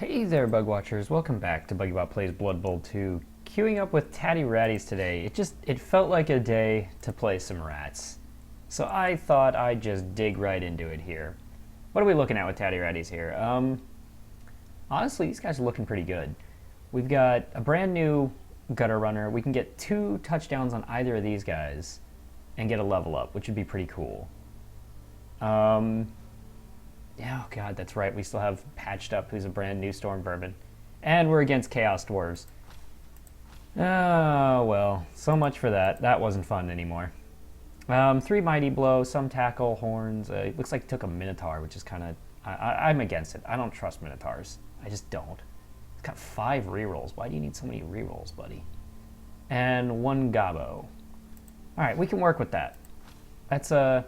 Hey there, Bug Watchers. Welcome back to BuggyBot Plays Blood Bowl 2. Queuing up with Tatty Ratties today. It felt like a day to play some rats. So I thought I'd just dig right into it here. What are we looking at with Tatty Ratties here? Honestly, these guys are looking pretty good. We've got a brand new gutter runner. We can get 2 touchdowns on either of these guys and get a level up, which would be pretty cool. Yeah, oh god, that's right. We still have Patched Up, who's a brand new Storm Vermin. And we're against Chaos Dwarves. Oh, well, so much for that. That wasn't fun anymore. 3 Mighty Blow, some Tackle, Horns. It looks like he took a Minotaur, which is kind of... I'm against it. I don't trust Minotaurs. I just don't. It's got 5 rerolls. Why do you need so many rerolls, buddy? And 1 Gabo. Alright, we can work with that. That's a...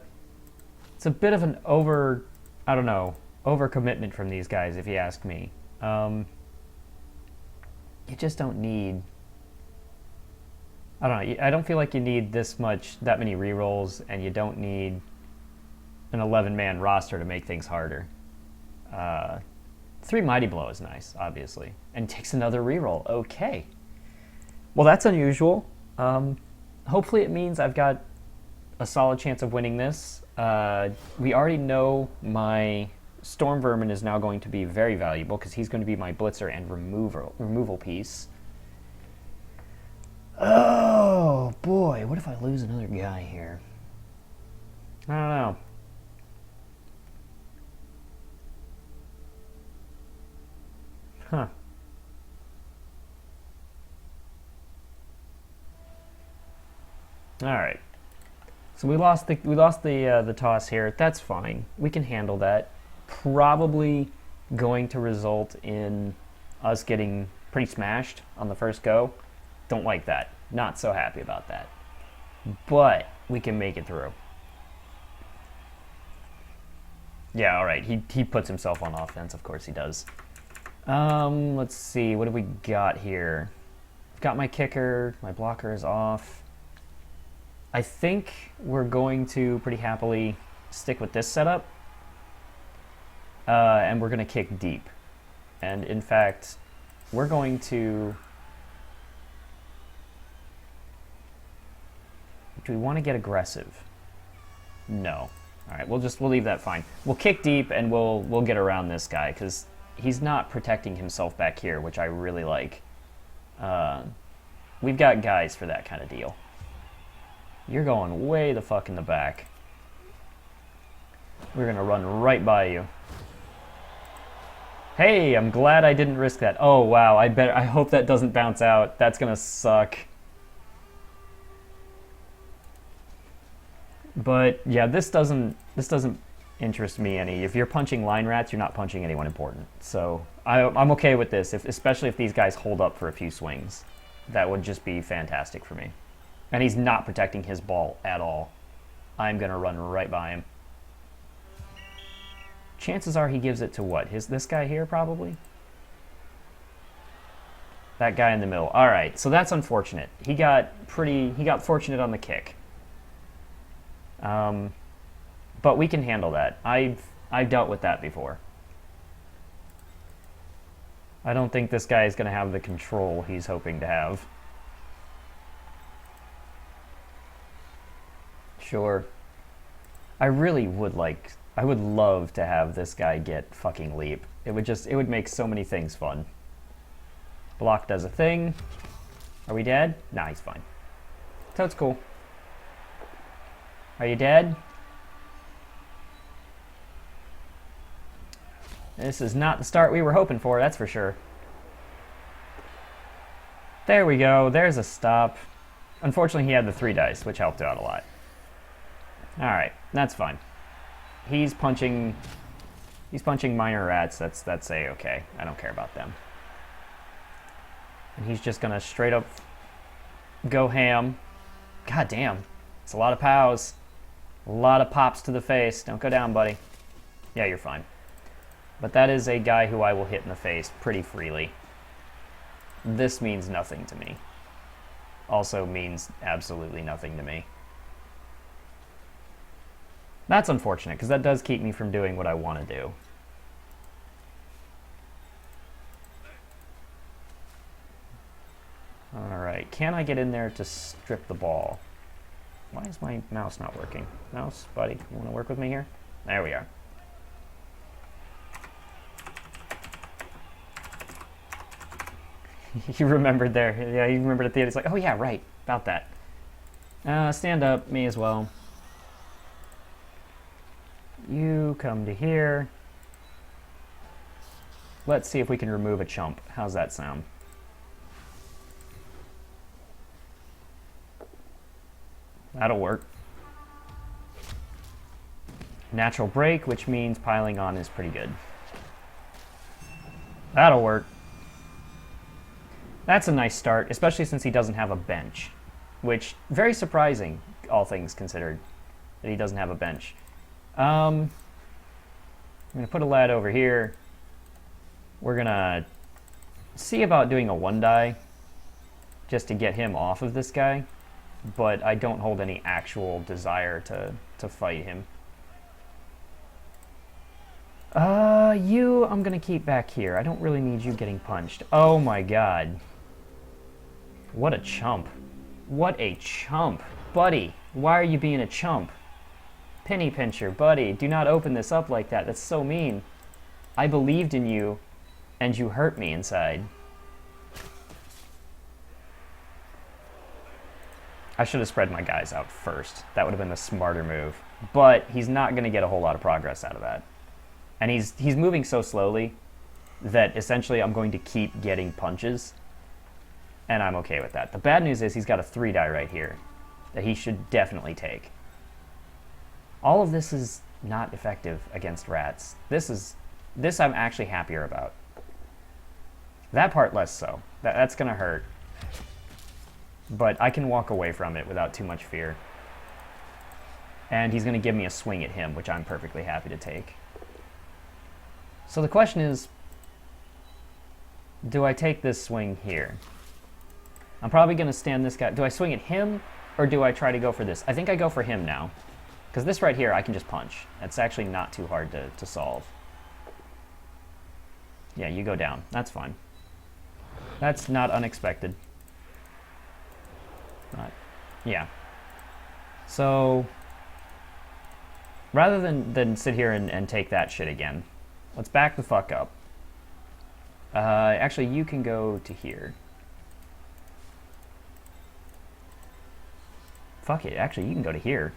It's a bit of an overcommitment from these guys, if you ask me. You just don't need... I don't know, I don't feel like you need that many rerolls, and you don't need an 11-man roster to make things harder. 3 Mighty Blow is nice, obviously. And takes another reroll. Okay. Well, that's unusual. Hopefully it means I've got a solid chance of winning this. We already know my Storm Vermin is now going to be very valuable because he's going to be my blitzer and removal piece. Oh boy, what if I lose another guy here? I don't know. Huh. All right. So we lost the toss here. That's fine. We can handle that. Probably going to result in us getting pretty smashed on the first go. Don't like that. Not so happy about that. But we can make it through. Yeah, all right. He puts himself on offense. Of course he does. Let's see. What have we got here? I've got my kicker. My blocker is off. I think we're going to pretty happily stick with this setup. And we're going to kick deep. And in fact, we're going to... Do we want to get aggressive? No. All right, we'll leave that fine. We'll kick deep and we'll get around this guy because he's not protecting himself back here, which I really like. We've got guys for that kind of deal. You're going way the fuck in the back. We're gonna run right by you. Hey, I'm glad I didn't risk that. Oh wow, I hope that doesn't bounce out. That's gonna suck. But yeah, this doesn't interest me any. If you're punching line rats, you're not punching anyone important. So I'm okay with this, especially if these guys hold up for a few swings. That would just be fantastic for me. And he's not protecting his ball at all. I'm gonna run right by him. Chances are he gives it to what? This guy here, probably? That guy in the middle. All right, so that's unfortunate. He got fortunate on the kick. But we can handle that. I've dealt with that before. I don't think this guy is going to have the control he's hoping to have. Sure. I would love to have this guy get fucking leap. It would make so many things fun. Block does a thing. Are we dead? Nah, he's fine. So it's cool. Are you dead? This is not the start we were hoping for, that's for sure. There we go, there's a stop. Unfortunately, he had the 3 dice, which helped out a lot. Alright, that's fine. He's punching minor rats, that's a-okay. I don't care about them. And he's just gonna straight up go ham. God damn, it's a lot of pows. A lot of pops to the face. Don't go down, buddy. Yeah, you're fine. But that is a guy who I will hit in the face pretty freely. This means nothing to me. Also means absolutely nothing to me. That's unfortunate, because that does keep me from doing what I want to do. Alright, can I get in there to strip the ball? Why is my mouse not working? Mouse, buddy, you want to work with me here? There we are. He remembered there. Yeah, he remembered at the end. He's like, oh yeah, right, about that. Stand up, me as well. You come to here. Let's see if we can remove a chump. How's that sound? That'll work. Natural break, which means piling on is pretty good. That'll work. That's a nice start, especially since he doesn't have a bench. Which, very surprising, all things considered, that he doesn't have a bench. I'm going to put a lad over here. We're going to see about doing a 1-die, just to get him off of this guy. But I don't hold any actual desire to fight him. I'm going to keep back here. I don't really need you getting punched. Oh my god. What a chump. What a chump. Buddy, why are you being a chump? Penny pincher, buddy, do not open this up like that. That's so mean. I believed in you, and you hurt me inside. I should have spread my guys out first. That would have been the smarter move. But he's not going to get a whole lot of progress out of that. And he's moving so slowly that essentially I'm going to keep getting punches. And I'm okay with that. The bad news is he's got a 3-die right here that he should definitely take. All of this is not effective against rats. This I'm actually happier about. That part less so. That's going to hurt. But I can walk away from it without too much fear. And he's going to give me a swing at him, which I'm perfectly happy to take. So the question is, do I take this swing here? I'm probably going to stand this guy. Do I swing at him, or do I try to go for this? I think I go for him now. Because this right here, I can just punch. It's actually not too hard to solve. Yeah, you go down. That's fine. That's not unexpected. Yeah. So, rather than sit here and take that shit again, let's back the fuck up. Actually, you can go to here. Fuck it, actually, you can go to here.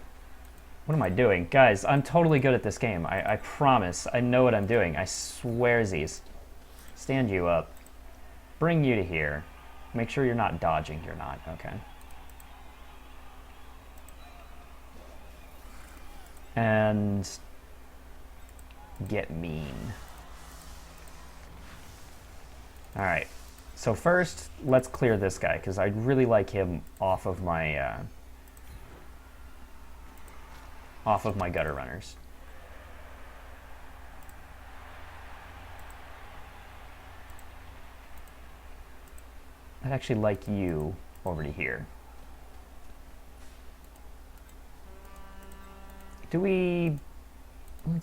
What am I doing? Guys, I'm totally good at this game. I promise. I know what I'm doing. I swearsies. Stand you up. Bring you to here. Make sure you're not dodging. You're not. Okay. And get mean. Alright. So first, let's clear this guy, because I'd really like him off of my gutter runners. I'd actually like you over to here. Do we...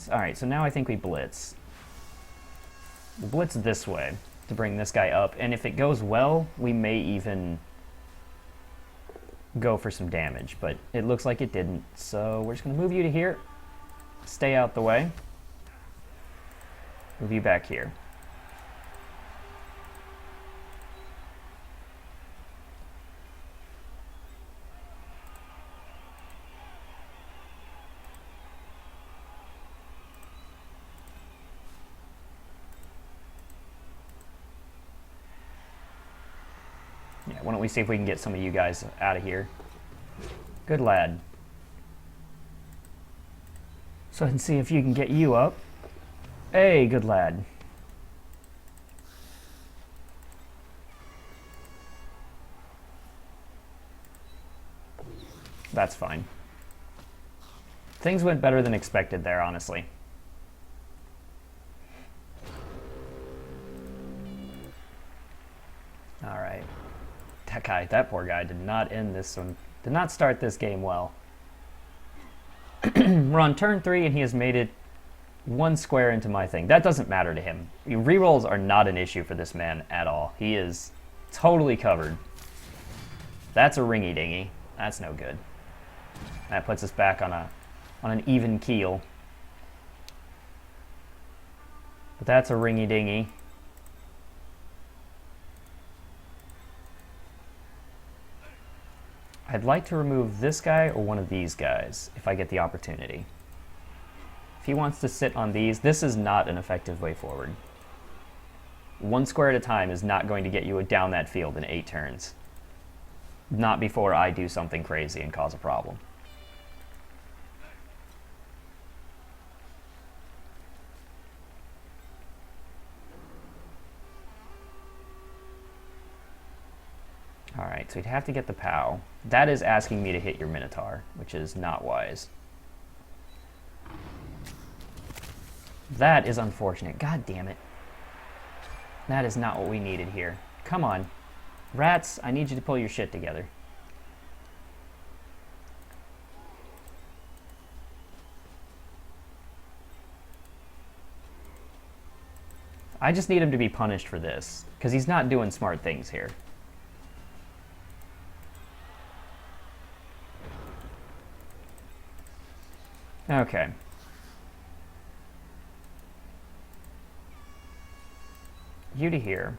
Alright, so now I think we blitz. We'll blitz this way to bring this guy up, and if it goes well, we may even go for some damage, but it looks like it didn't, so we're just going to move you to here. Stay out the way. Move you back here. Yeah, why don't we see if we can get some of you guys out of here. Good lad. So I can see if you can get you up. Hey, good lad. That's fine. Things went better than expected there, honestly. All right. That poor guy did not end this one. Did not start this game well. We're on turn 3 and he has made it 1 square into my thing. That doesn't matter to him. Rerolls are not an issue for this man at all. He is totally covered. That's a ringy dingy. That's no good. That puts us back on an even keel. But that's a ringy dingy. I'd like to remove this guy or one of these guys if I get the opportunity. If he wants to sit on these, this is not an effective way forward. One square at a time is not going to get you down that field in 8 turns. Not before I do something crazy and cause a problem. Alright, so you'd have to get the POW. That is asking me to hit your Minotaur, which is not wise. That is unfortunate. God damn it. That is not what we needed here. Come on. Rats, I need you to pull your shit together. I just need him to be punished for this, because he's not doing smart things here. Okay. You to here.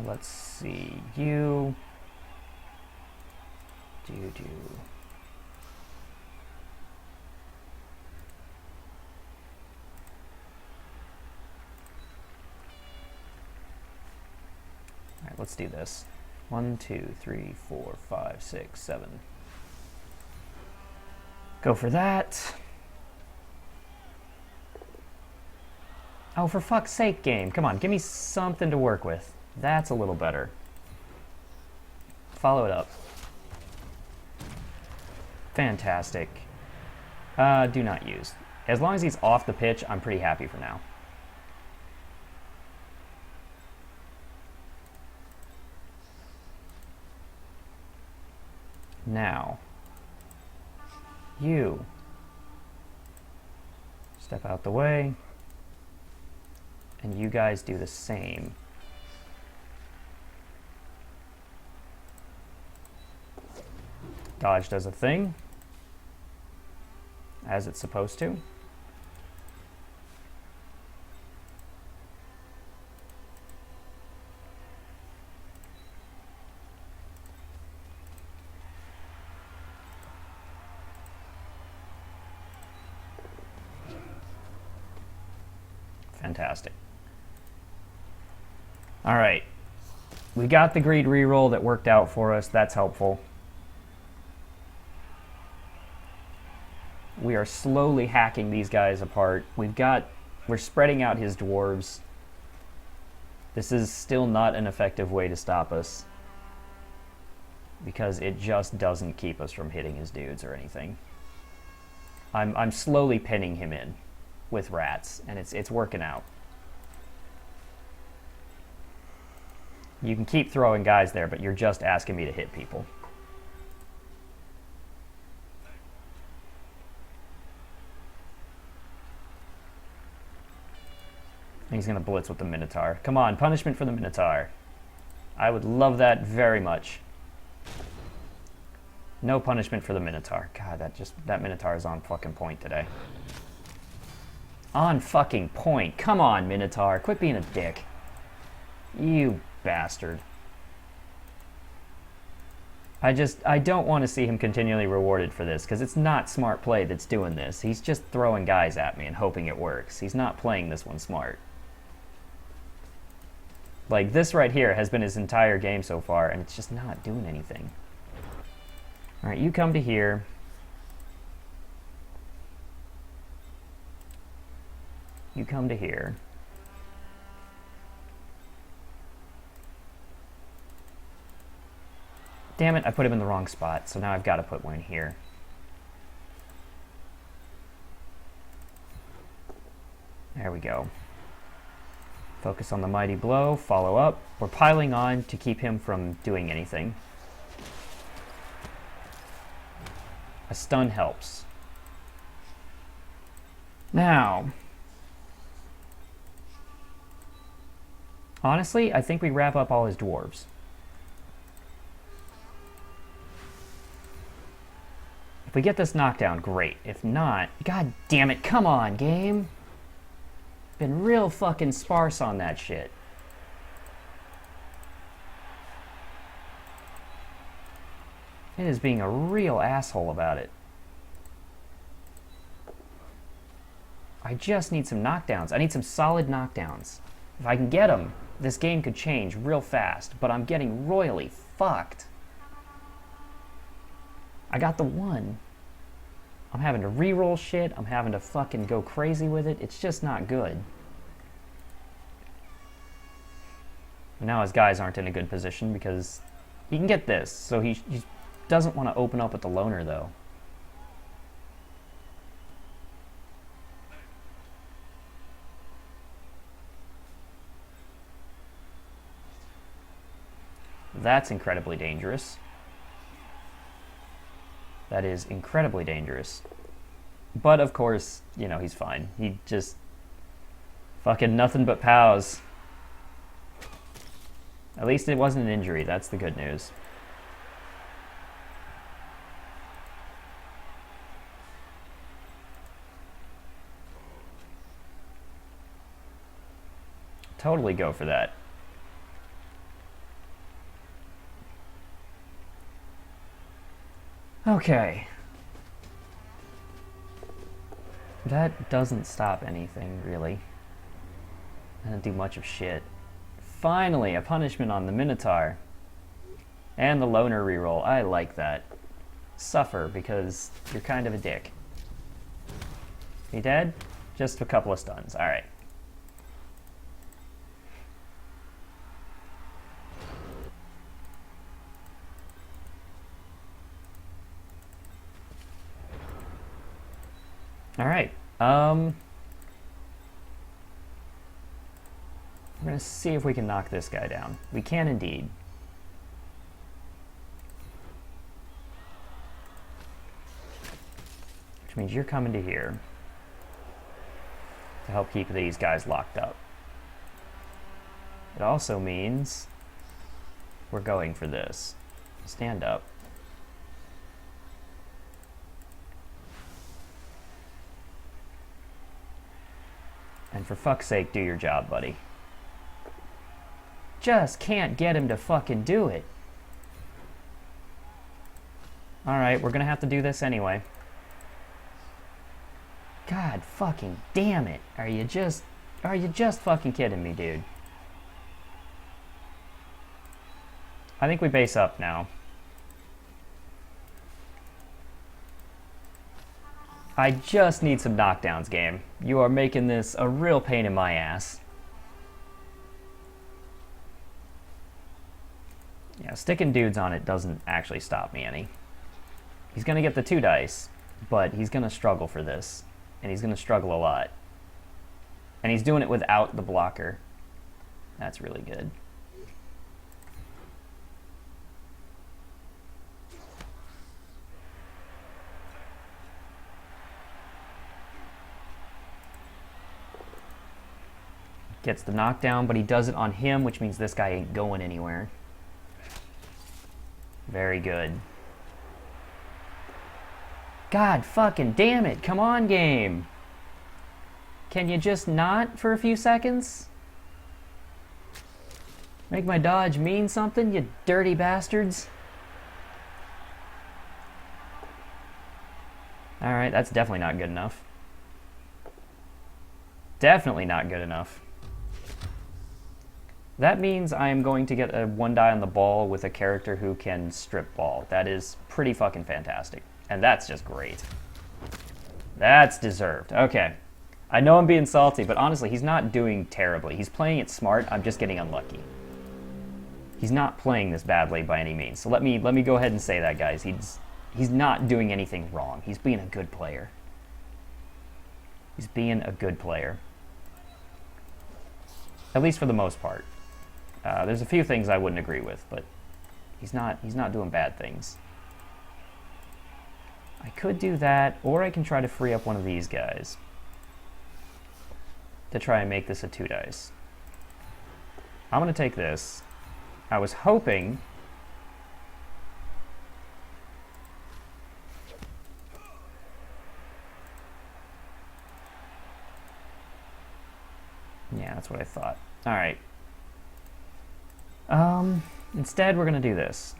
Let's see. You. Do. Alright, let's do this. 1, 2, 3, 4, 5, 6, 7. Go for that. Oh, for fuck's sake, game. Come on, give me something to work with. That's a little better. Follow it up. Fantastic. Do not use. As long as he's off the pitch, I'm pretty happy for now. Now, you step out the way, and you guys do the same. Dodge does a thing, as it's supposed to. Fantastic. All right. We got the greed reroll that worked out for us. That's helpful. We are slowly hacking these guys apart. We're spreading out his dwarves. This is still not an effective way to stop us, because it just doesn't keep us from hitting his dudes or anything. I'm slowly pinning him in with rats, and it's working out. You can keep throwing guys there, but you're just asking me to hit people. He's going to blitz with the Minotaur. Come on, punishment for the Minotaur. I would love that very much. No punishment for the Minotaur. God, that Minotaur is on fucking point today. On fucking point. Come on, Minotaur. Quit being a dick. You bastard. I don't want to see him continually rewarded for this, because it's not smart play that's doing this. He's just throwing guys at me and hoping it works. He's not playing this one smart. Like, this right here has been his entire game so far, and it's just not doing anything. Alright, you come to here. You come to here. Damn it, I put him in the wrong spot, so now I've got to put one here. There we go. Focus on the mighty blow, follow up. We're piling on to keep him from doing anything. A stun helps. Now, Honestly, I think we wrap up all his dwarves. If we get this knockdown, great. If not, god damn it, come on, game. Been real fucking sparse on that shit. It is being a real asshole about it. I just need some knockdowns. I need some solid knockdowns. If I can get them, this game could change real fast, but I'm getting royally fucked. I got the one. I'm having to re-roll shit. I'm having to fucking go crazy with it. It's just not good. Now his guys aren't in a good position because he can get this, so he doesn't want to open up with the loner, though. That's incredibly dangerous. That is incredibly dangerous. But, of course, you know, he's fine. He just... fucking nothing but pows. At least it wasn't an injury. That's the good news. Totally go for that. Okay. That doesn't stop anything, really. Doesn't do much of shit. Finally, a punishment on the Minotaur. And the loner reroll. I like that. Suffer, because you're kind of a dick. He dead? Just a couple of stuns. Alright. Alright. We're gonna see if we can knock this guy down. We can indeed. Which means you're coming to here to help keep these guys locked up. It also means we're going for this. Stand up. And for fuck's sake, do your job, buddy. Just can't get him to fucking do it. Alright, we're gonna have to do this anyway. God fucking damn it. Are you just fucking kidding me, dude? I think we base up now. I just need some knockdowns, game. You are making this a real pain in my ass. Yeah, sticking dudes on it doesn't actually stop me any. He's gonna get the 2 dice, but he's gonna struggle for this. And he's gonna struggle a lot. And he's doing it without the blocker. That's really good. Gets the knockdown, but he does it on him, which means this guy ain't going anywhere. Very good. God fucking damn it. Come on, game. Can you just not for a few seconds? Make my dodge mean something, you dirty bastards. Alright, that's definitely not good enough. Definitely not good enough. That means I am going to get a 1 die on the ball with a character who can strip ball. That is pretty fucking fantastic. And that's just great. That's deserved. Okay. I know I'm being salty, but honestly, he's not doing terribly. He's playing it smart. I'm just getting unlucky. He's not playing this badly by any means. So let me go ahead and say that, guys. He's not doing anything wrong. He's being a good player. He's being a good player. At least for the most part. There's a few things I wouldn't agree with, but he's not doing bad things. I could do that, or I can try to free up one of these guys to try and make this a 2 dice. I'm going to take this. I was hoping... Yeah, that's what I thought. Alright. Instead, we're going to do this.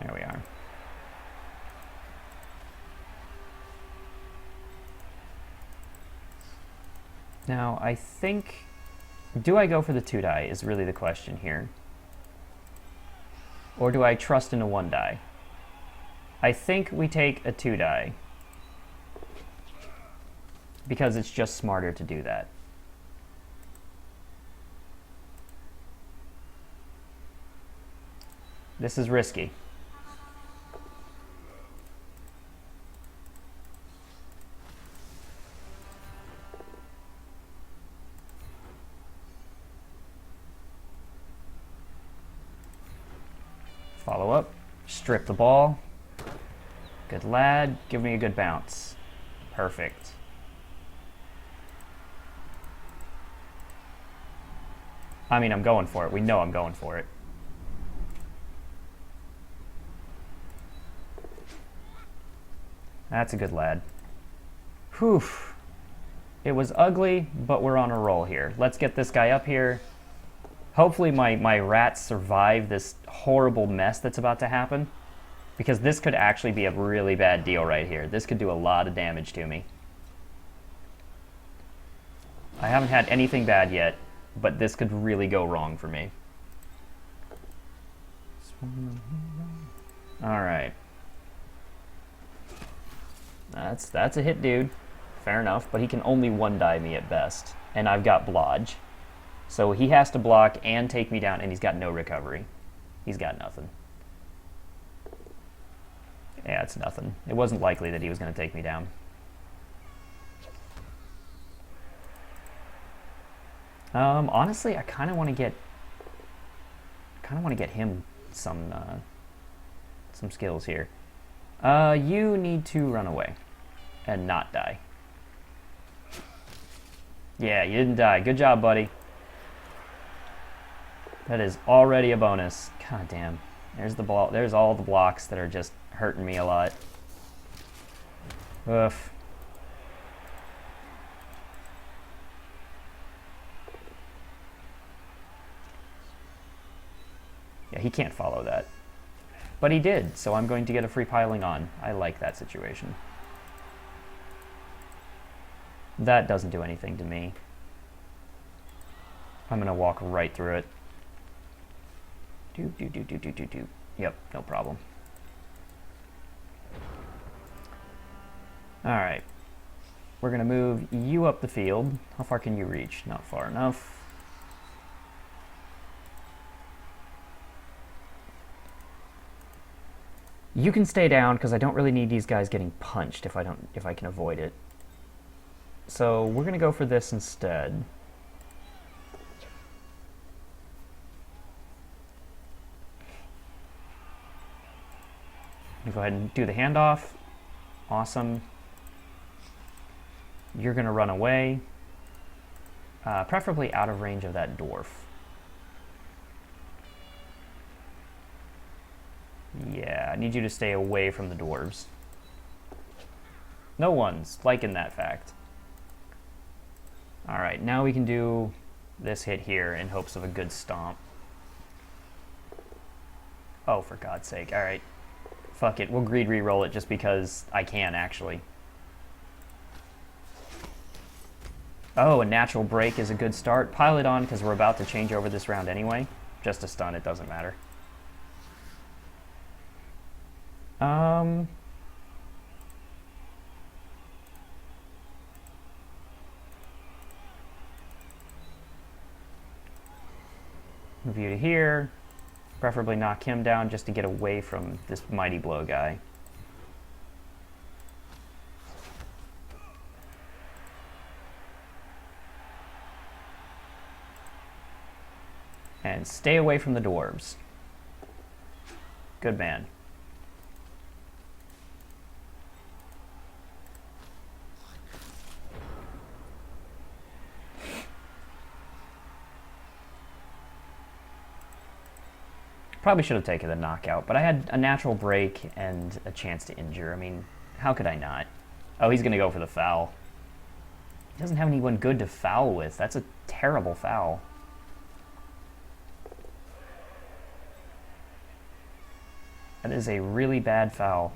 There we are. Now, I think... Do I go for the 2-die is really the question here. Or do I trust in a 1-die? I think we take a 2-die. Because it's just smarter to do that. This is risky. Follow up, strip the ball. Good lad, give me a good bounce. Perfect. I mean, I'm going for it. We know I'm going for it. That's a good lad. Whew. It was ugly, but we're on a roll here. Let's get this guy up here. Hopefully my rats survive this horrible mess that's about to happen. Because this could actually be a really bad deal right here. This could do a lot of damage to me. I haven't had anything bad yet, but this could really go wrong for me. Alright. That's a hit, dude. Fair enough, but he can only 1-die me at best. And I've got blodge. So he has to block and take me down, and he's got no recovery. He's got nothing. Yeah, it's nothing. It wasn't likely that he was going to take me down. Honestly, I kind of want to get him some skills here. You need to run away and not die. Yeah, you didn't die. Good job, buddy. That is already a bonus. God damn. There's the ball. There's all the blocks that are just hurting me a lot. Oof. Yeah, he can't follow that. But he did, so I'm going to get a free piling on. I like that situation. That doesn't do anything to me. I'm going to walk right through it. Do. Yep, no problem. Alright. We're going to move you up the field. How far can you reach? Not far enough. You can stay down because I don't really need these guys getting punched if I can avoid it. So we're going to go for this instead. Go ahead and do the handoff. Awesome. You're going to run away. Preferably out of range of that dwarf. Yeah, I need you to stay away from the dwarves. No one's liking that fact. Alright, now we can do this hit here in hopes of a good stomp. Oh, for God's sake. Alright. Fuck it, we'll greed re-roll it just because I can, actually. Oh, a natural break is a good start. Pile it on because we're about to change over this round anyway. Just a stun, it doesn't matter. Move you to here. Preferably knock him down just to get away from this mighty blow guy. And stay away from the dwarves. Good man. Probably should have taken the knockout, but I had a natural break and a chance to injure. I mean, how could I not? Oh, he's going to go for the foul. He doesn't have anyone good to foul with. That's a terrible foul. That is a really bad foul.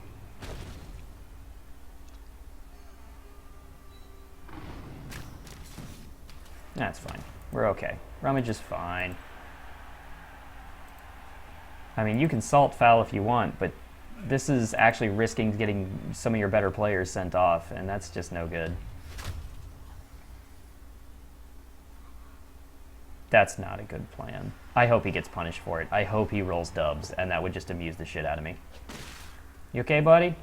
That's fine. We're okay. Rummage is fine. I mean, you can salt foul if you want, but this is actually risking getting some of your better players sent off, and that's just no good. That's not a good plan. I hope he gets punished for it. I hope he rolls dubs, and that would just amuse the shit out of me. You okay, buddy?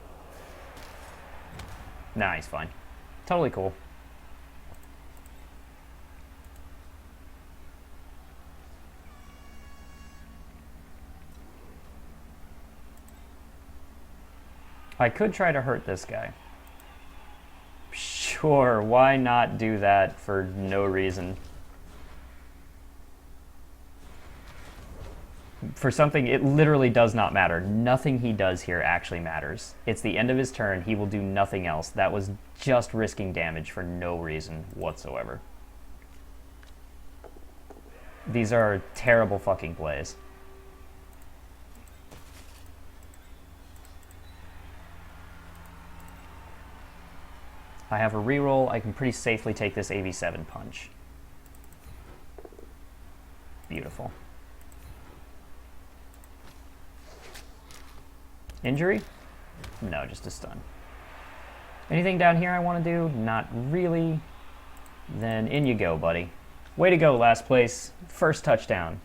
Nah, he's fine. Totally cool. I could try to hurt this guy. Sure, why not do that for no reason? For something, it literally does not matter. Nothing he does here actually matters. It's the end of his turn. He will do nothing else. That was just risking damage for no reason whatsoever. These are terrible fucking plays. I have a reroll. I can pretty safely take this AV7 punch. Beautiful. Injury? No, just a stun. Anything down here I want to do? Not really. Then in you go, buddy. Way to go, last place. First touchdown.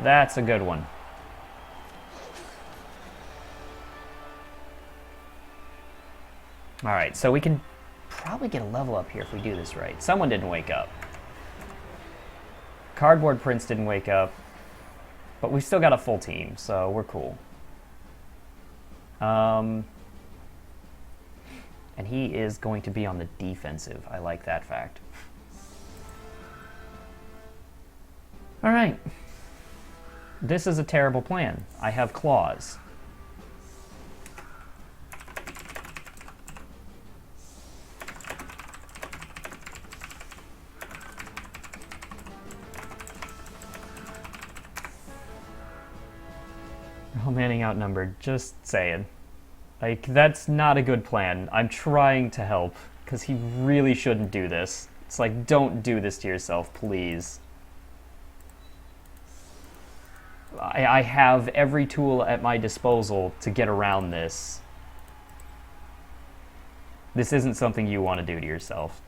That's a good one. Alright, so we can probably get a level up here if we do this right. Someone didn't wake up. Cardboard Prince didn't wake up. But we've still got a full team, so we're cool. And he is going to be on the defensive. I like that fact. Alright. This is a terrible plan. I have claws. Oh, manning outnumbered, just saying. Like, that's not a good plan. I'm trying to help, because he really shouldn't do this. It's like, don't do this to yourself, please. I have every tool at my disposal to get around this. This isn't something you want to do to yourself.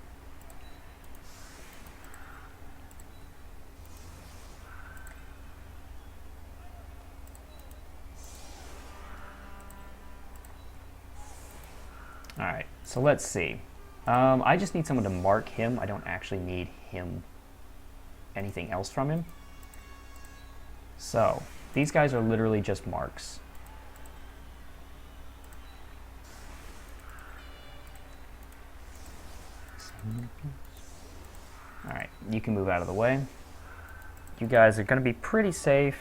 Alright, so let's see. I just need someone to mark him. I don't actually need him anything else from him. So, these guys are literally just marks. Alright, you can move out of the way. You guys are going to be pretty safe.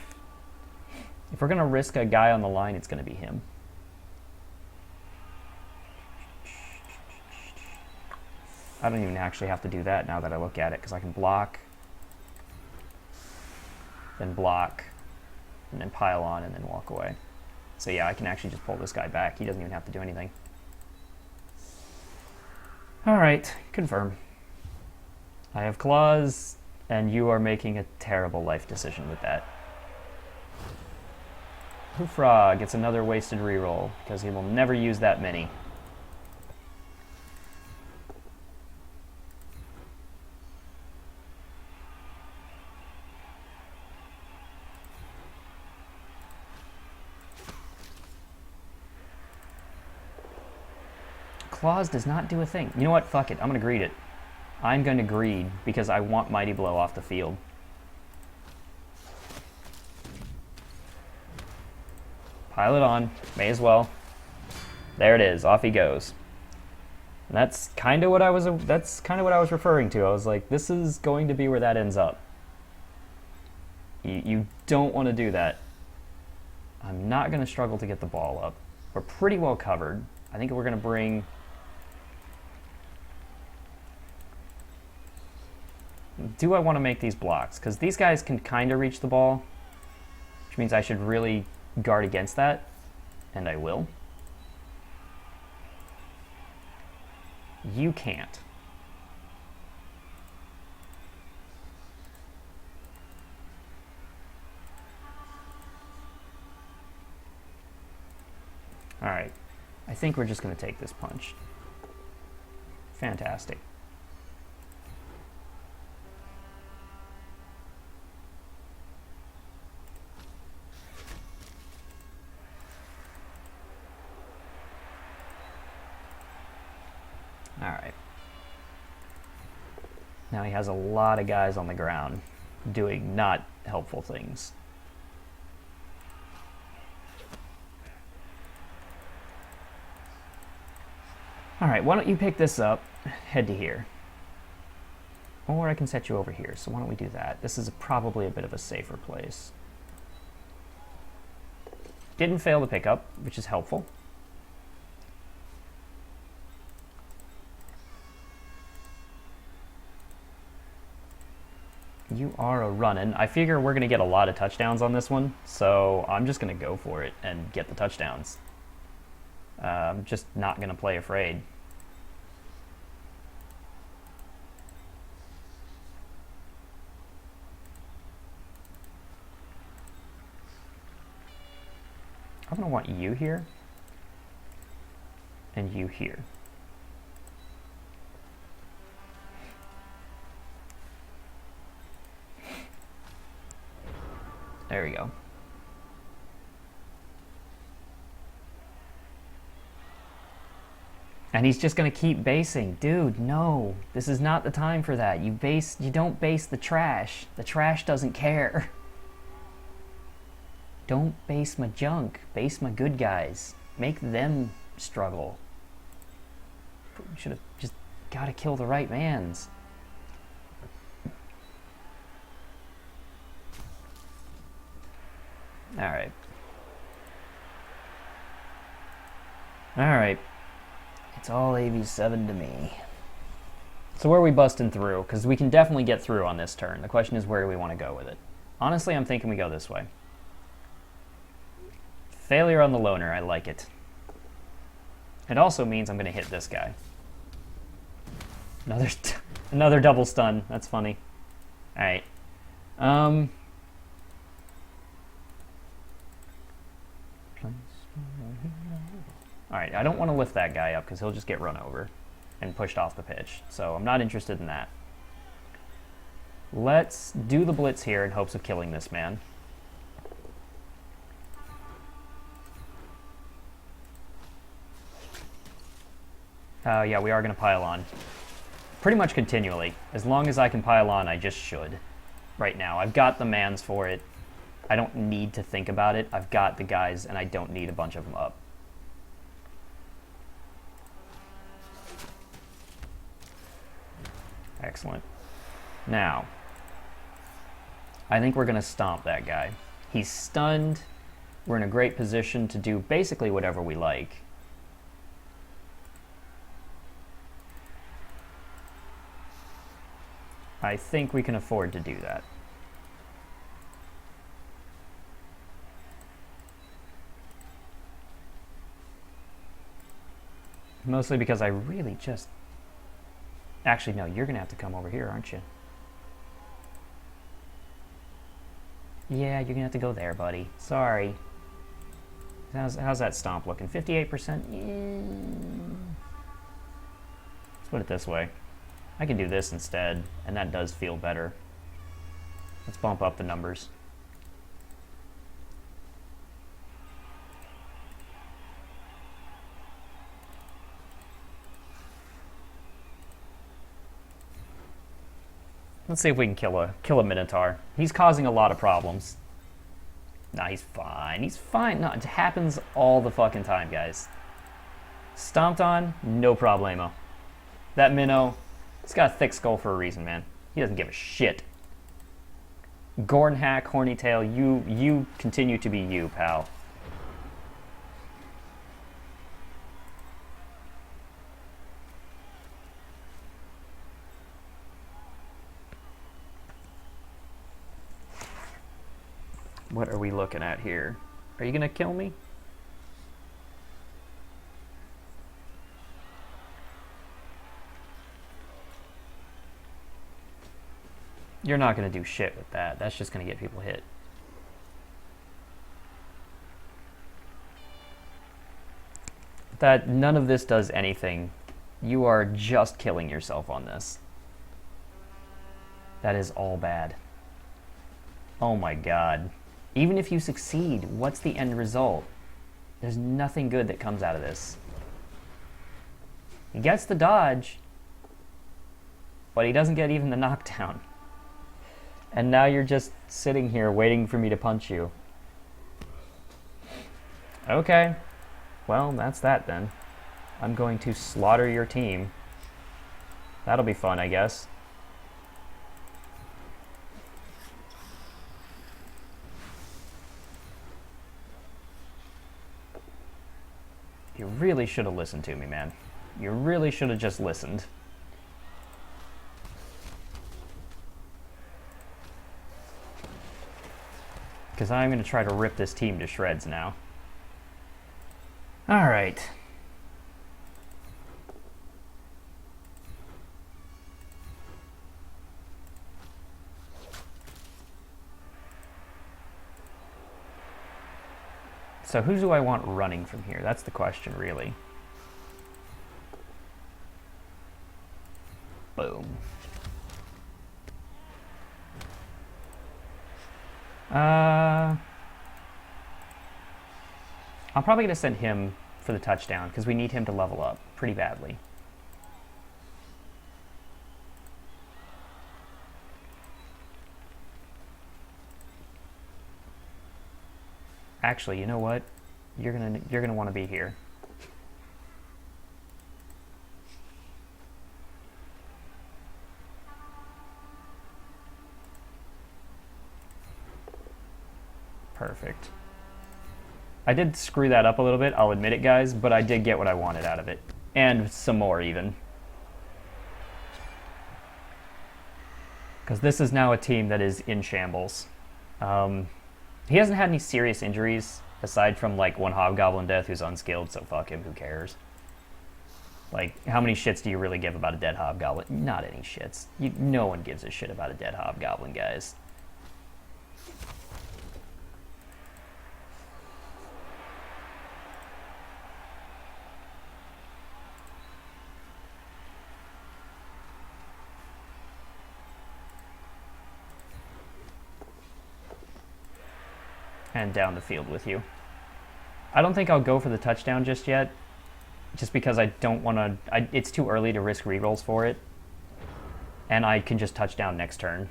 If we're going to risk a guy on the line, it's going to be him. I don't even actually have to do that now that I look at it, because I can block, then block, and then pile on, and then walk away. So yeah, I can actually just pull this guy back. He doesn't even have to do anything. Alright, confirm. I have claws, and you are making a terrible life decision with that. Hoofra gets another wasted reroll, because he will never use that many. Claws does not do a thing. You know what? Fuck it. I'm going to greed it. I'm going to greed because I want Mighty Blow off the field. Pile it on. May as well. There it is. Off he goes. And that's kind of what I was referring to. I was like, this is going to be where that ends up. You don't want to do that. I'm not going to struggle to get the ball up. We're pretty well covered. I think we're going to bring... Do I want to make these blocks? Because these guys can kind of reach the ball, which means I should really guard against that, and I will. You can't. All right, I think we're just going to take this punch. Fantastic. All right. Now he has a lot of guys on the ground doing not helpful things. All right, why don't you pick this up, head to here. Or I can set you over here, so why don't we do that? This is probably a bit of a safer place. Didn't fail the pickup, which is helpful. You are a runnin'. I figure we're going to get a lot of touchdowns on this one, so I'm just going to go for it and get the touchdowns. I'm just not going to play afraid. I'm going to want you here and you here. There we go. And he's just gonna keep basing. Dude, no. This is not the time for that. You don't base the trash. The trash doesn't care. Don't base my junk. Base my good guys. Make them struggle. Should have just gotta kill the right mans. Alright. Alright. It's all AV7 to me. So where are we busting through? Because we can definitely get through on this turn. The question is, where do we want to go with it? Honestly, I'm thinking we go this way. Failure on the loner. I like it. It also means I'm going to hit this guy. Another double stun. That's funny. Alright. Alright, I don't want to lift that guy up because he'll just get run over and pushed off the pitch. So I'm not interested in that. Let's do the blitz here in hopes of killing this man. Yeah, we are going to pile on. Pretty much continually. As long as I can pile on, I just should. Right now. I've got the mans for it. I don't need to think about it. I've got the guys, and I don't need a bunch of them up. Excellent. Now, I think we're going to stomp that guy. He's stunned. We're in a great position to do basically whatever we like. I think we can afford to do that. Mostly because I really just... Actually, no, you're going to have to come over here, aren't you? Yeah, you're going to have to go there, buddy. Sorry. How's that stomp looking? 58%? Yeah. Let's put it this way. I can do this instead, and that does feel better. Let's bump up the numbers. Let's see if we can kill a Minotaur. He's causing a lot of problems. Nah, he's fine. He's fine. No, it happens all the fucking time, guys. Stomped on, no problemo. That Minnow, he's got a thick skull for a reason, man. He doesn't give a shit. Gornhack, Hornytail, you continue to be you, pal. What are we looking at here? Are you gonna kill me? You're not gonna do shit with that. That's just gonna get people hit. None of this does anything. You are just killing yourself on this. That is all bad. Oh my god. Even if you succeed, what's the end result? There's nothing good that comes out of this. He gets the dodge, but he doesn't get even the knockdown. And now you're just sitting here waiting for me to punch you. Okay. Well, that's that then. I'm going to slaughter your team. That'll be fun, I guess. You really should have listened to me, man. You really should have just listened. Because I'm going to try to rip this team to shreds now. Alright. So who do I want running from here? That's the question, really. Boom. I'm probably going to send him for the touchdown, because we need him to level up pretty badly. Actually, you know what? You're gonna want to be here. Perfect. I did screw that up a little bit, I'll admit it, guys, but I did get what I wanted out of it. And some more, even. Because this is now a team that is in shambles. He hasn't had any serious injuries, aside from, like, one Hobgoblin death who's unskilled, so fuck him, who cares? Like, how many shits do you really give about a dead Hobgoblin? Not any shits. No one gives a shit about a dead Hobgoblin, guys. And down the field with you. I don't think I'll go for the touchdown just yet, just because I don't want to. It's too early to risk rerolls for it, and I can just touchdown next turn.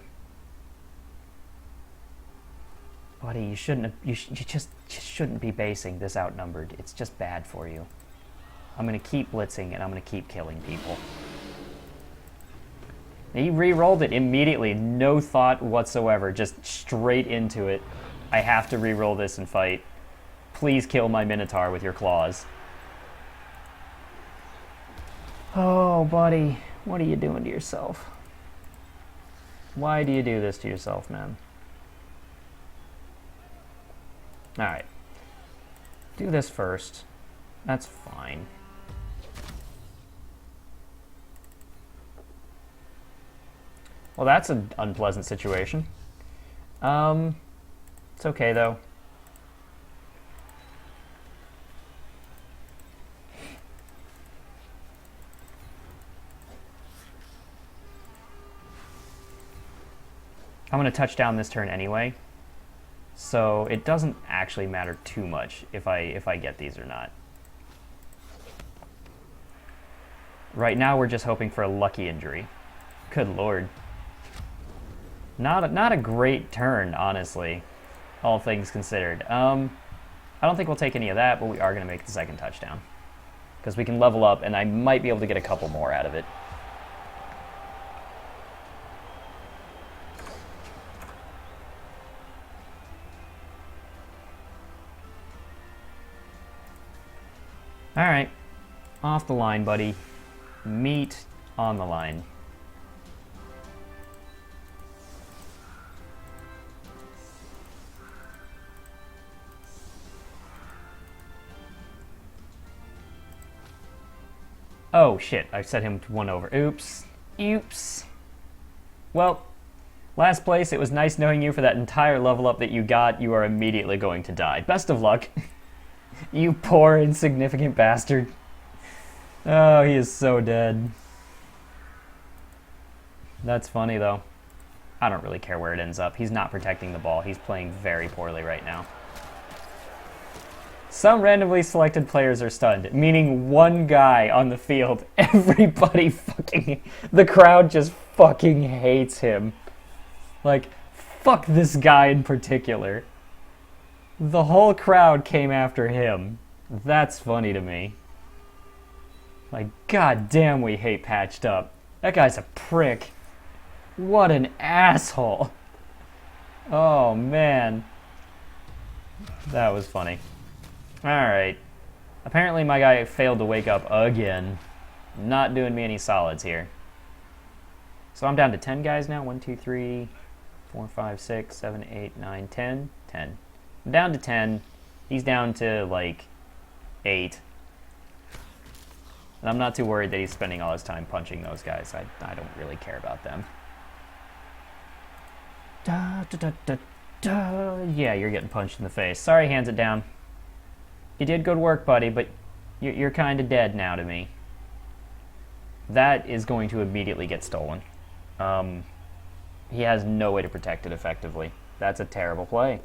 Buddy, you shouldn't have. You just shouldn't be basing this outnumbered. It's just bad for you. I'm gonna keep blitzing and I'm gonna keep killing people. He re-rolled it immediately, no thought whatsoever, just straight into it. I have to re-roll this and fight. Please kill my Minotaur with your claws. Oh, buddy, what are you doing to yourself? Why do you do this to yourself, man? Alright. Do this first. That's fine. Well, that's an unpleasant situation. It's okay, though. I'm going to touch down this turn anyway, so it doesn't actually matter too much if I get these or not. Right now, we're just hoping for a lucky injury. Good lord. Not a great turn, honestly, all things considered. I don't think we'll take any of that, but we are going to make the second touchdown. Because we can level up, and I might be able to get a couple more out of it. Alright. Off the line, buddy. Meat on the line. Oh shit, I set him to 1 over. Oops. Oops. Well, last place, it was nice knowing you for that entire level up that you got. You are immediately going to die. Best of luck. You poor, insignificant bastard. Oh, he is so dead. That's funny, though. I don't really care where it ends up. He's not protecting the ball. He's playing very poorly right now. Some randomly selected players are stunned, meaning one guy on the field. Everybody fucking... The crowd just fucking hates him. Like, fuck this guy in particular. The whole crowd came after him. That's funny to me. Like, goddamn, we hate Patched Up. That guy's a prick. What an asshole. Oh, man. That was funny. Alright. Apparently my guy failed to wake up again. Not doing me any solids here. So I'm down to 10 guys now. 1, 2, 3, 4, 5, 6, 7, 8, 9, 10. 10. I'm down to 10. He's down to, like, 8. And I'm not too worried that he's spending all his time punching those guys. I don't really care about them. Yeah, you're getting punched in the face. Sorry, hands it down. You did good work, buddy, but you're kind of dead now to me. That is going to immediately get stolen. He has no way to protect it effectively. That's a terrible play.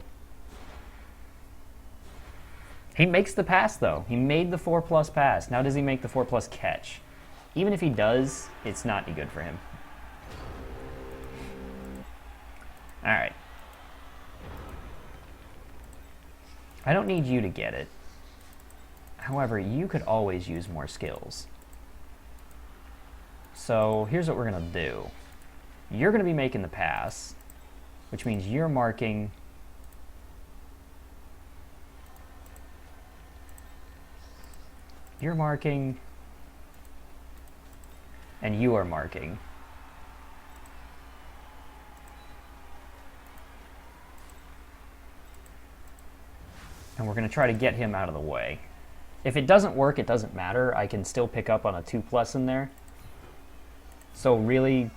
He makes the pass, though. He made the 4+ pass. Now does he make the 4+ catch? Even if he does, it's not any good for him. All right. I don't need you to get it. However, you could always use more skills. So here's what we're going to do. You're going to be making the pass, which means you're marking... You're marking... And you are marking. And we're going to try to get him out of the way. If it doesn't work, it doesn't matter. I can still pick up on a 2+ in there. So really,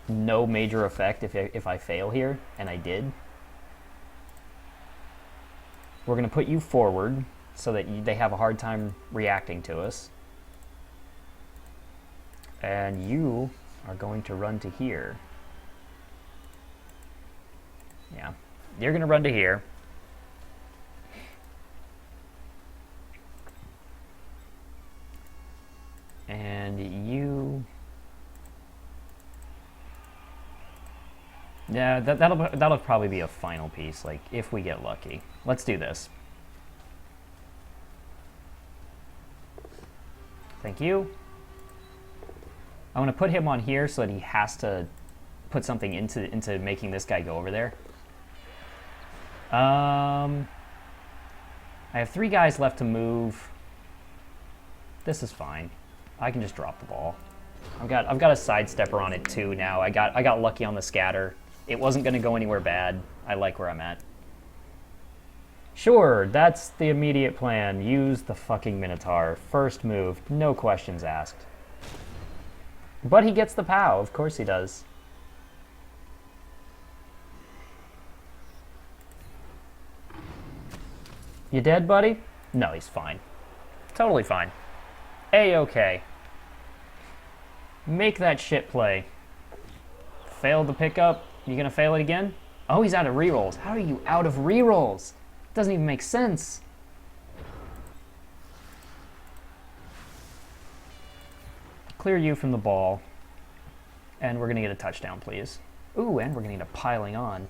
no major effect if I fail here, and I did. We're going to put you forward so that they have a hard time reacting to us. And you are going to run to here. Yeah, you're going to run to here. And you... Yeah, that'll probably be a final piece, like, if we get lucky. Let's do this. Thank you. I want to put him on here so that he has to put something into making this guy go over there. I have 3 guys left to move. This is fine. I can just drop the ball. I've got a sidestepper on it too now. I got lucky on the scatter. It wasn't going to go anywhere bad. I like where I'm at. Sure, that's the immediate plan. Use the fucking Minotaur. First move, no questions asked. But he gets the POW, of course he does. You dead, buddy? No, he's fine. Totally fine. A-okay. Make that shit play. Failed the pickup. You gonna fail it again? Oh, he's out of rerolls. How are you out of rerolls? Doesn't even make sense. Clear you from the ball. And we're gonna get a touchdown, please. Ooh, and we're gonna get a piling on.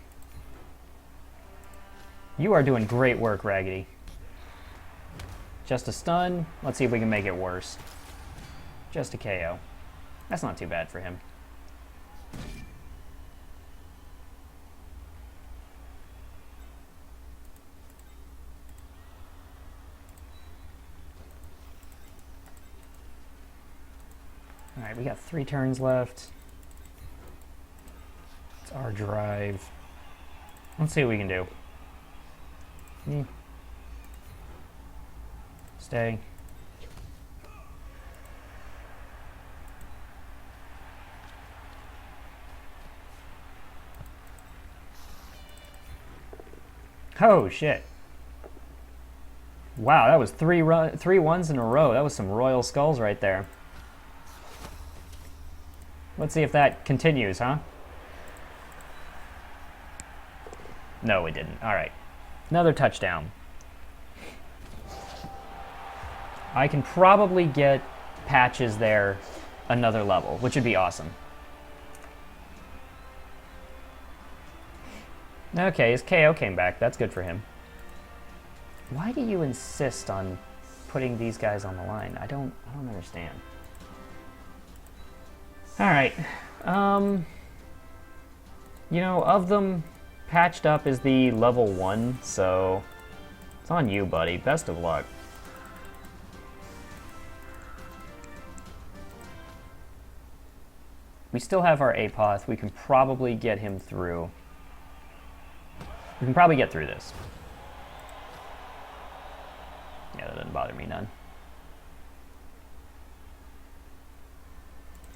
You are doing great work, Raggedy. Just a stun. Let's see if we can make it worse. Just a KO. That's not too bad for him. Alright, we got 3 turns left. It's our drive. Let's see what we can do. Stay. Oh, shit. Wow, that was 3 ones in a row. That was some royal skulls right there. Let's see if that continues, huh? No, it didn't. All right. Another touchdown. I can probably get Patches there another level, which would be awesome. Okay, his KO came back. That's good for him. Why do you insist on putting these guys on the line? I don't understand. All right. You know, of them, Patched Up is the level 1, so it's on you, buddy. Best of luck. We still have our Apoth. We can probably get him through. We can probably get through this. Yeah, that doesn't bother me none.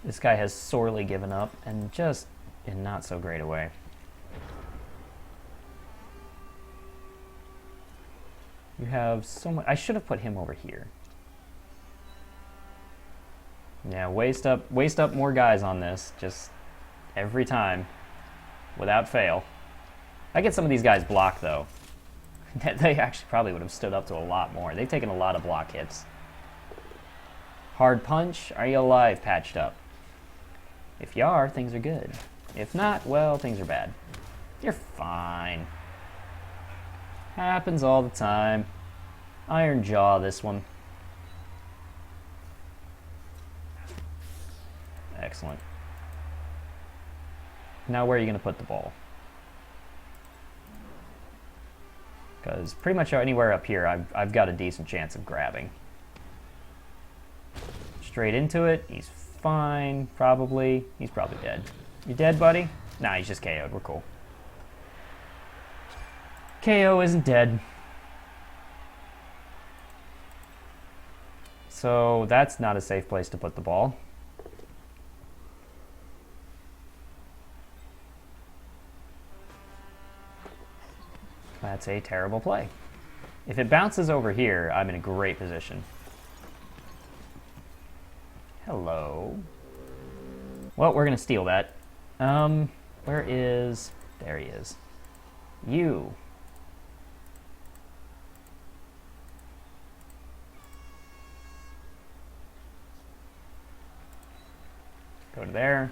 This guy has sorely given up, and just in not so great a way. You have so much. I should have put him over here. Yeah, waste up more guys on this, just every time, without fail. I get some of these guys blocked though. They actually probably would have stood up to a lot more. They've taken a lot of block hits. Hard punch. Are you alive, Patched Up? If you are, things are good. If not, well, things are bad. You're fine. Happens all the time. Iron Jaw, this one. Excellent. Now where are you going to put the ball? Because pretty much anywhere up here, I've got a decent chance of grabbing. Straight into it. He's fine, probably. He's probably dead. You dead, buddy? Nah, he's just KO'd. We're cool. KO isn't dead. So that's not a safe place to put the ball. That's a terrible play. If it bounces over here, I'm in a great position. Hello. Well, we're going to steal that. Where is... There he is. You. Go to there.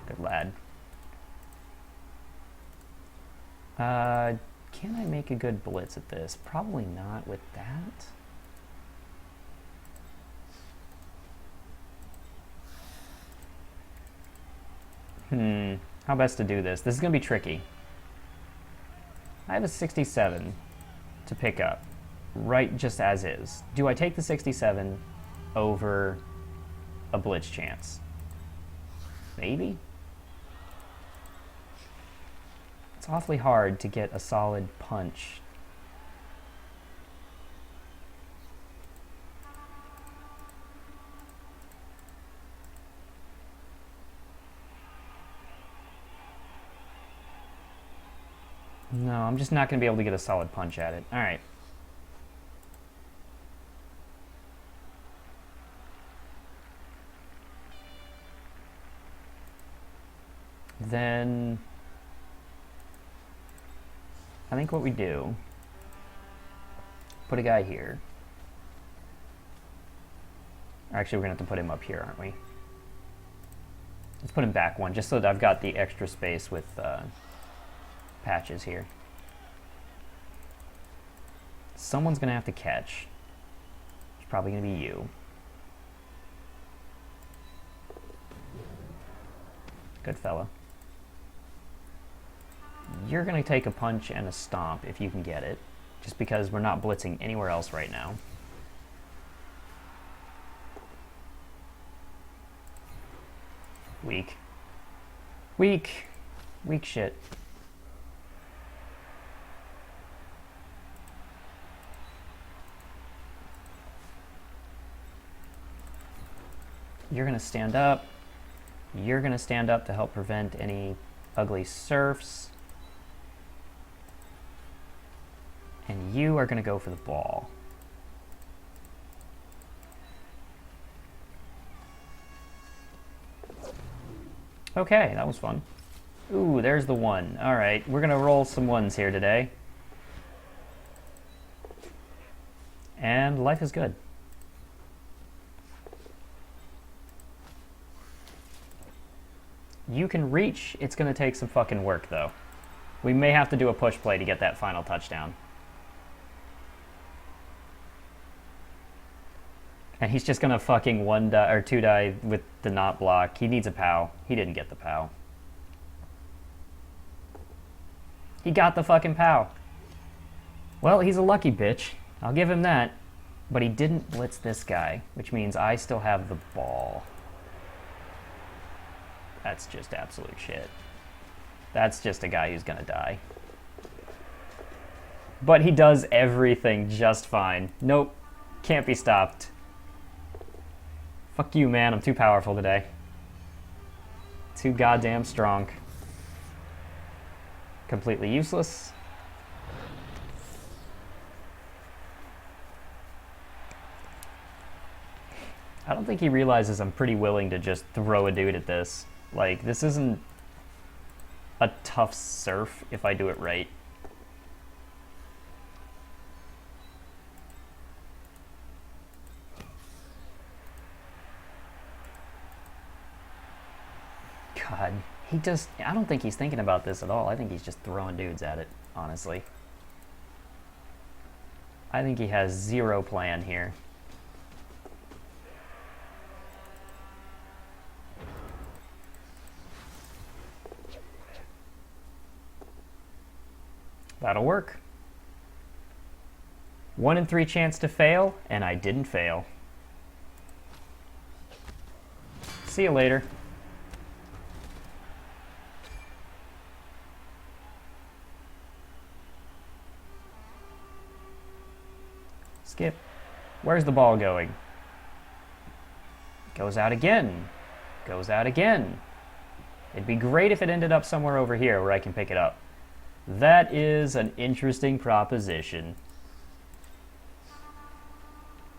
Good lad. Can I make a good blitz at this? Probably not with that. How best to do this? This is going to be tricky. I have a 67 to pick up, right just as is. Do I take the 67 over a blitz chance? Maybe? It's awfully hard to get a solid punch. No, I'm just not going to be able to get a solid punch at it. All right. Then I think what we do, put a guy here. Actually, we're going to have to put him up here, aren't we? Let's put him back one, just so that I've got the extra space with Patches here. Someone's going to have to catch. It's probably going to be you. Good fella. You're going to take a punch and a stomp if you can get it, just because we're not blitzing anywhere else right now. Weak. Weak. Weak shit. You're gonna stand up. You're gonna stand up to help prevent any ugly serfs. And you are gonna go for the ball. Okay, that was fun. Ooh, there's the one. All right, we're gonna roll some ones here today. And life is good. You can reach. It's gonna take some fucking work, though. We may have to do a push play to get that final touchdown. And he's just gonna fucking one die or two die with the not block. He needs a POW. He didn't get the POW. He got the fucking POW. Well, he's a lucky bitch. I'll give him that. But he didn't blitz this guy, which means I still have the ball. That's just absolute shit. That's just a guy who's gonna die. But he does everything just fine. Nope. Can't be stopped. Fuck you, man. I'm too powerful today. Too goddamn strong. Completely useless. I don't think he realizes I'm pretty willing to just throw a dude at this. Like, this isn't a tough surf if I do it right. God, he just, I don't think he's thinking about this at all. I think he's just throwing dudes at it, honestly. I think he has zero plan here. That'll work. 1 in 3 chance to fail, and I didn't fail. See you later. Skip. Where's the ball going? Goes out again. Goes out again. It'd be great if it ended up somewhere over here where I can pick it up. That is an interesting proposition.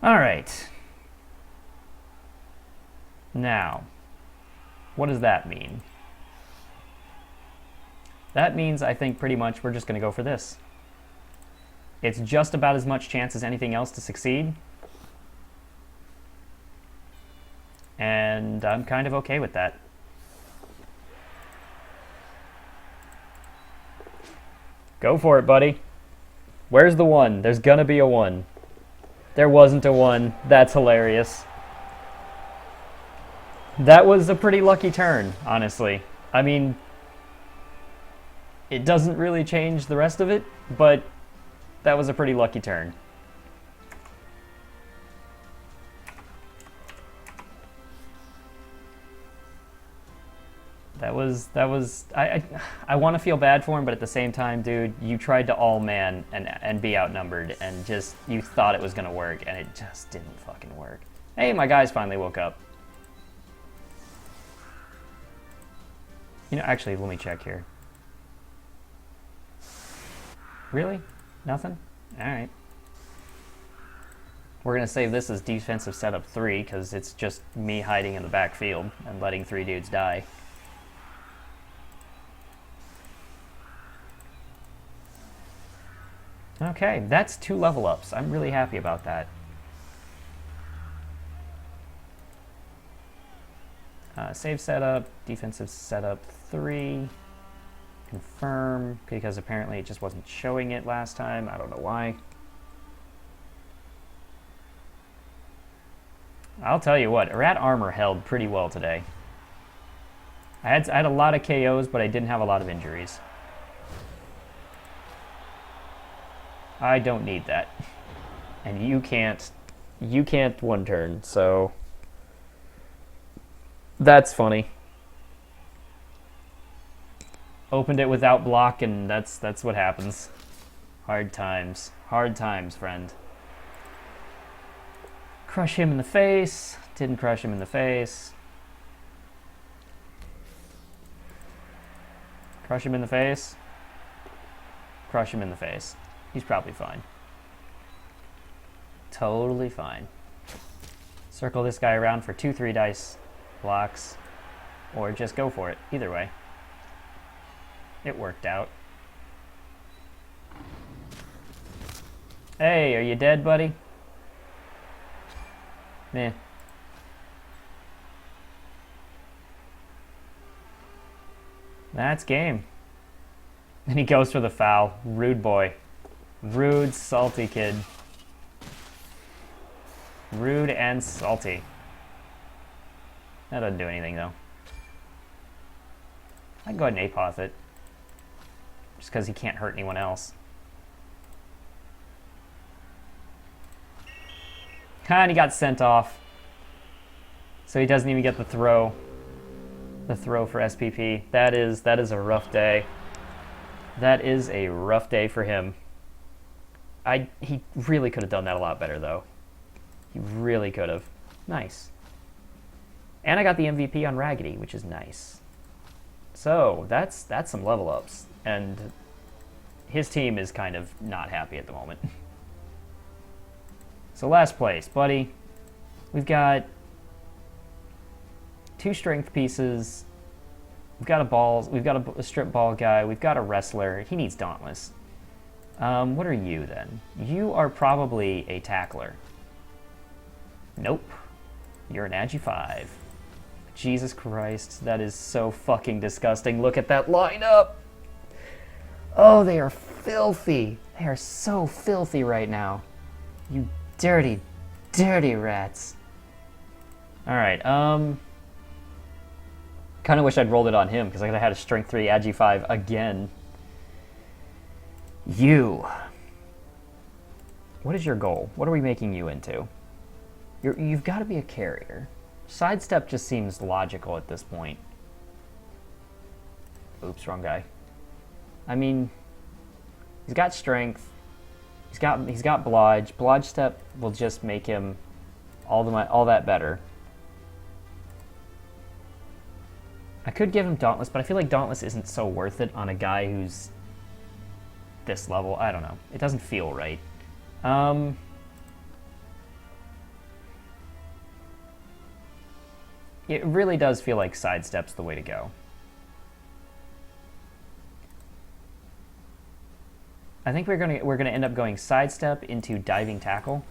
All right. Now, what does that mean? That means I think pretty much we're just going to go for this. It's just about as much chance as anything else to succeed. And I'm kind of okay with that. Go for it, buddy. Where's the 1? There's gonna be a 1. There wasn't a 1. That's hilarious. That was a pretty lucky turn, honestly. I mean, it doesn't really change the rest of it, but that was a pretty lucky turn. I want to feel bad for him, but at the same time, dude, you tried to all-man and be outnumbered, and just, you thought it was going to work, and it just didn't fucking work. Hey, my guys finally woke up. You know, actually, let me check here. Really? Nothing? Alright. We're going to save this as defensive setup 3, because it's just me hiding in the backfield and letting 3 dudes die. Okay, that's 2 level ups. I'm really happy about that. Save setup, defensive setup 3. Confirm, because apparently it just wasn't showing it last time. I don't know why. I'll tell you what, rat armor held pretty well today. I had a lot of KOs, but I didn't have a lot of injuries. I don't need that. And you can't one turn, so that's funny. Opened it without block, and that's what happens. Hard times. Hard times, friend. Crush him in the face. Didn't crush him in the face. Crush him in the face. Crush him in the face. He's probably fine. Totally fine. Circle this guy around for 2 3 dice blocks. Or just go for it. Either way. It worked out. Hey, are you dead, buddy? Meh. That's game. And he goes for the foul. Rude boy. Rude, salty kid. Rude and salty. That doesn't do anything, though. I can go ahead and apoth it. Just because he can't hurt anyone else. And he got sent off. So he doesn't even get the throw. The throw for SPP. That is a rough day. That is a rough day for him. He really could have done that a lot better, though. He really could have. Nice. And I got the MVP on Raggedy, which is nice. So that's some level ups. And his team is kind of not happy at the moment. So last place, buddy. We've got 2 strength pieces. We've got we've got a strip ball guy. We've got a wrestler. He needs Dauntless. What are you then? You are probably a tackler. Nope. You're an Agi 5. Jesus Christ, that is so fucking disgusting. Look at that lineup. Oh, they are filthy. They are so filthy right now. You dirty, dirty rats. Alright, kind of wish I'd rolled it on him, because I could have had a strength 3 Agi 5 again. You. What is your goal? What are we making you into? You've got to be a carrier. Sidestep just seems logical at this point. Oops, wrong guy. I mean, he's got strength. He's got Blodge. Blodge step will just make him all that better. I could give him Dauntless, but I feel like Dauntless isn't so worth it on a guy who's this level. I don't know. It doesn't feel right. It really does feel like Sidestep's the way to go. I think we're gonna end up going Sidestep into Diving Tackle,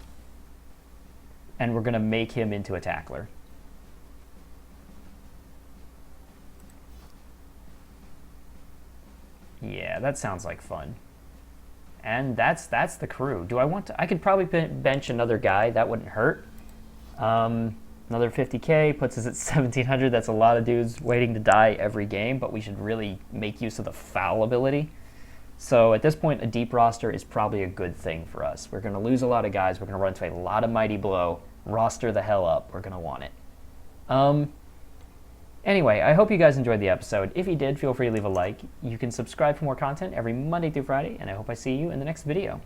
and we're gonna make him into a tackler. Yeah, that sounds like fun. And that's the crew. Do I want to? I could probably bench another guy. That wouldn't hurt. Another 50k puts us at 1700. That's a lot of dudes waiting to die every game, but we should really make use of the foul ability. So at this point, a deep roster is probably a good thing for us. We're going to lose a lot of guys. We're going to run into a lot of Mighty Blow. Roster the hell up. We're going to want it. Anyway, I hope you guys enjoyed the episode. If you did, feel free to leave a like. You can subscribe for more content every Monday through Friday, and I hope I see you in the next video.